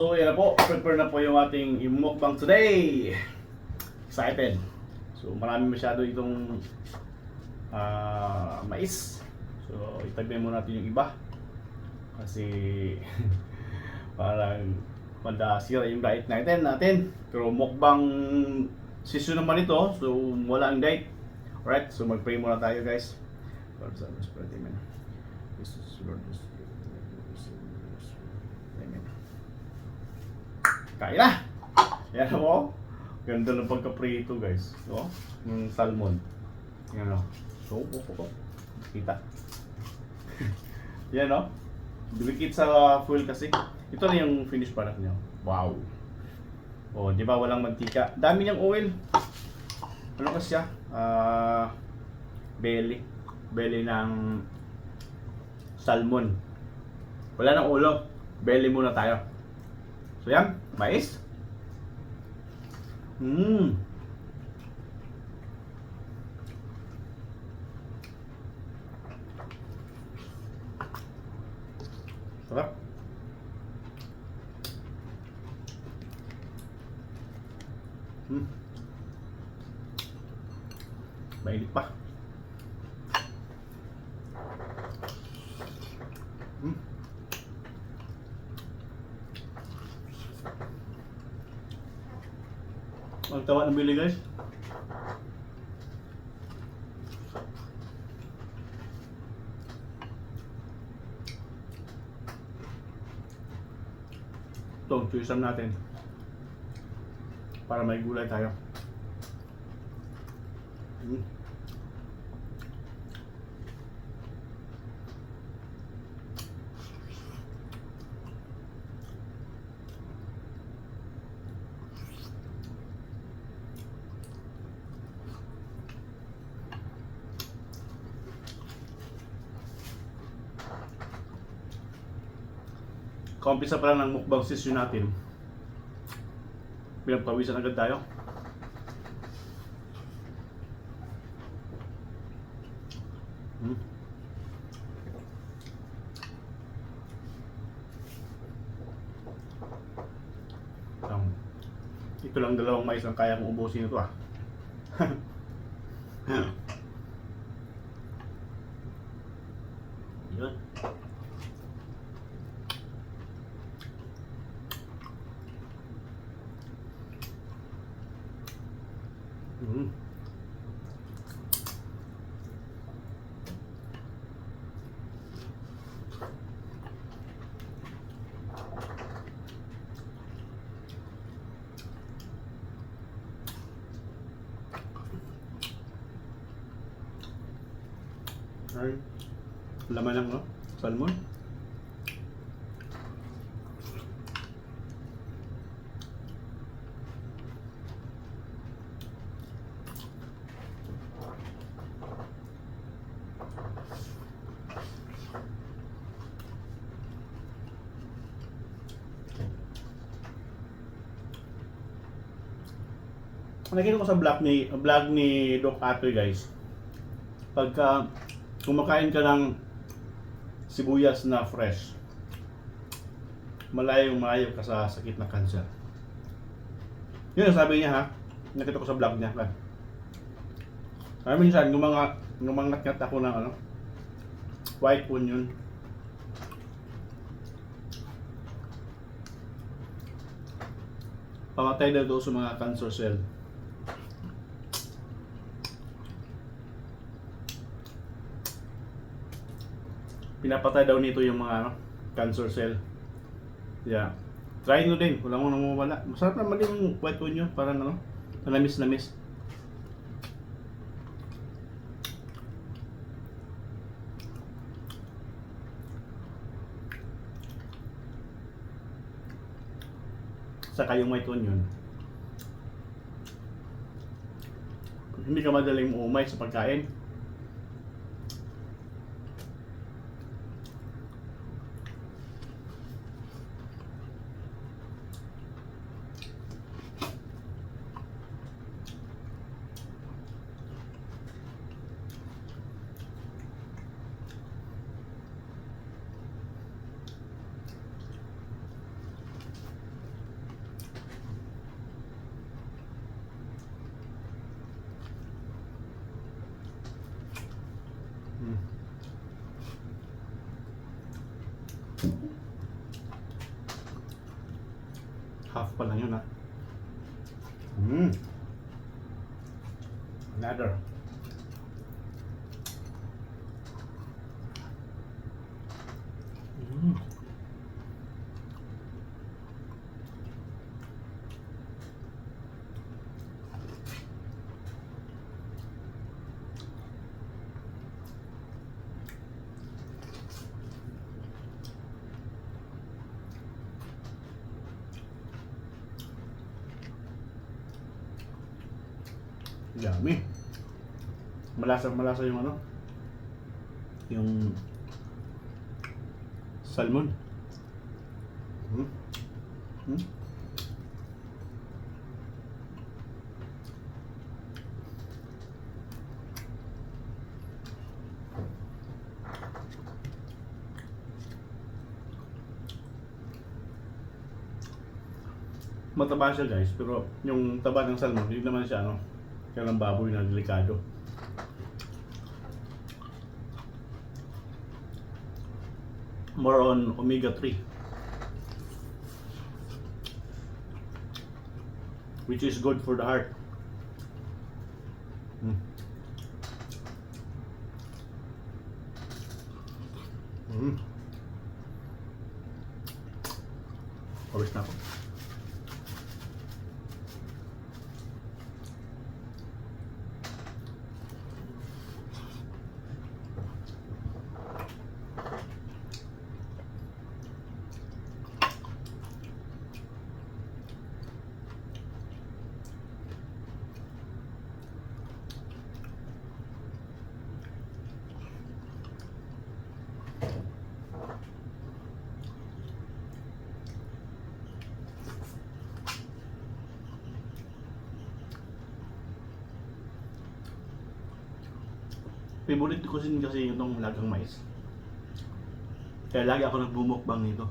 So yan na po, prepare na po yung ating mukbang today. Excited. So marami masyado itong mais. So itabi muna natin yung iba. Kasi parang sira yung diet natin. Pero mukbang season naman ito, so wala ang diet. Alright, so mag-pray muna tayo guys. Lord, Son, Holy Spirit, Amen. Jesus, Lord, Jesus. Amen. Kaya na! Yan mo. Ganda ng pagka-prito guys. So, yung salmon. Yan o. So, kita. Yan o. Dumikit sa fuel kasi. Ito na yung finished product niya. Wow. O, di ba walang mantika? Dami niyang oil. Ano kasi siya? Belly. Belly ng salmon. Wala nang ulo. Belly muna tayo. So yan, mais. Sarap. Mainit pa. Ang tawa ng bili guys. Ito, tuisam natin. Para may gulay tayo. Kaumpisa pa lang ng mukbang session natin. Pinagpawisan agad tayo. Ito lang dalawang mais ang kaya kong ubusin ito ah. Yun. Ay, laman lang no? Salmon. Nakita ko sa vlog ni Doc Atoy guys. Pagka kumakain ka ng sibuyas na fresh, malayo ka sa sakit na cancer. Yun ang sabi niya ha. Nakita ko sa vlog niya. Minsan gumangat-ngat ako ng white onion. Pamatay daw sa mga cancer cell. Pinapatay daw nito yung mga cancer cell. Yeah. Try nyo din, wala mo nang mawala. Masarap naman din yung white onion, parang nalamis-lamis. Saka yung white onion, hindi ka madaling umay sa pagkain. Half pa lang yun ha. Another. Yummy. Malasa yung ano, yung salmon. Mataba siya guys, pero yung taba ng salmon, hindi naman siya ano, kaya ng baboy na delikado. More on omega-3, which is good for the heart. Pawis na ako. Favorite ko kasi itong lagang mais. Kaya lagi ako nagbumukbang nito.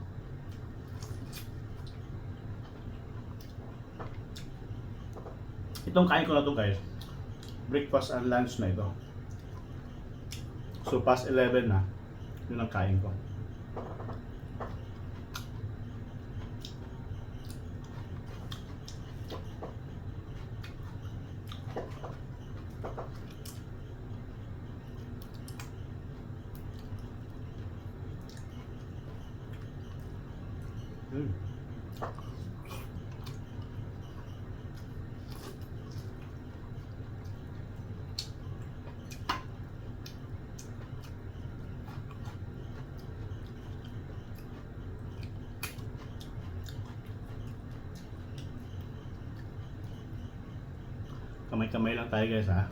Itong kain ko na to guys, breakfast and lunch na ito. So past 11 na, yun ang kain ko. Kamay-kamay lang tayo guys ha.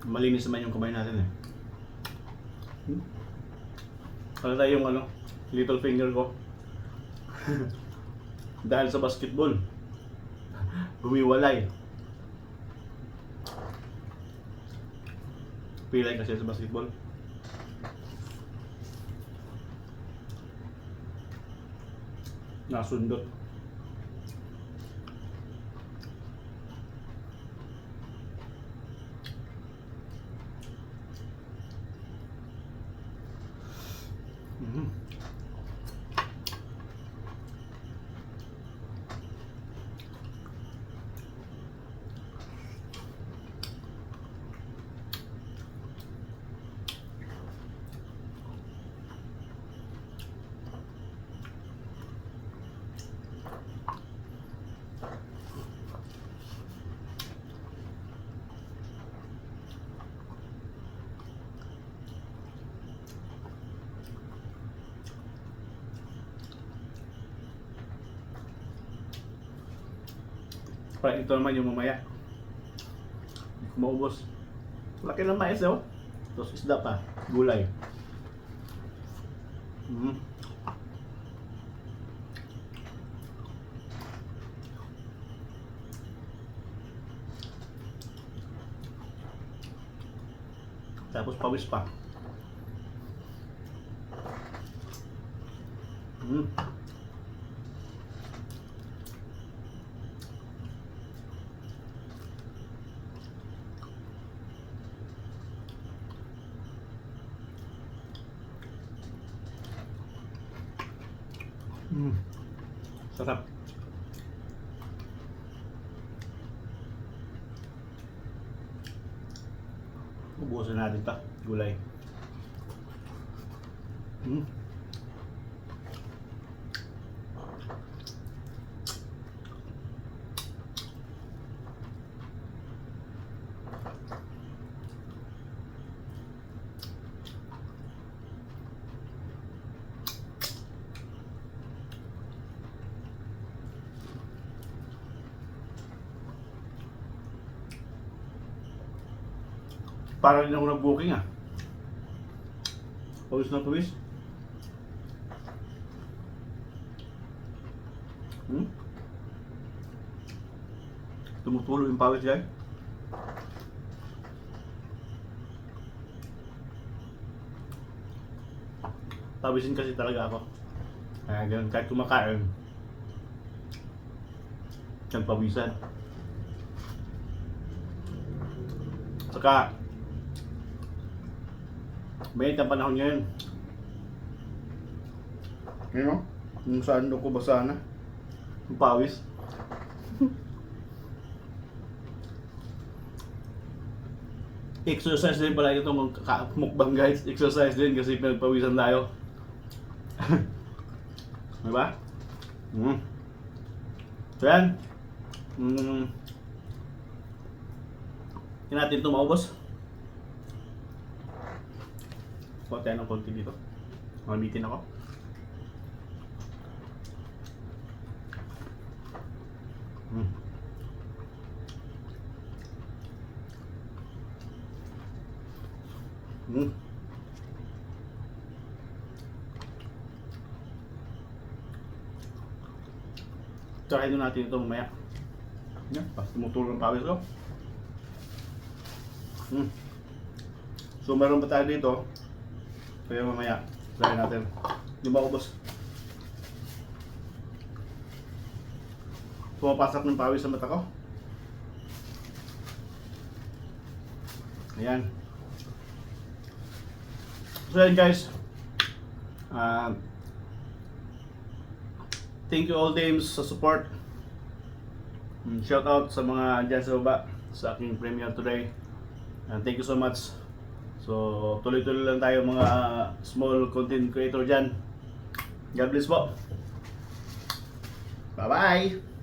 Malinis naman yung kamay natin eh. Ano tayo yung ano, little finger ko. Dahil sa basketball. Humiwalay. Pilay kasi sa basketball. Nasundot. Para ito naman yung mamaya. Hindi ko maubos. Laki ng mais oh. Tapos isda pa. Gulay. Tapos pawis pa. Sarap. Ubusin natin ito. Gulay. Para rin ako nag-booking ah. Pawis na pawis. Tumutulo yung pawis guys. Pawisin kasi talaga ako. Kaya ganun, kahit kumakain, nagpawisan. Saka, mainit ang panahon ngayon. Ngayon, kung saan ko basa na, yung pawis. Exercise din pala itong mukbang guys. Exercise din kasi pinagpawisan tayo. Diba? So yan. Hindi natin ito maubos. Kuha tayo ng konti dito. Mamitin ako. Try doon natin ito mamaya. Yan, pas tumutulong ang pawis ko. So meron pa tayo dito. Kaya mamaya, try natin. Di ba ubos? Pumapasok ng pawis sa mata ko. Ayan. So yan guys. Thank you all dames sa support. Shout out sa mga dyan sa baba sa aking premiere today. Thank you so much. So tuloy-tuloy lang tayo mga small content creator dyan. God bless po. Bye bye.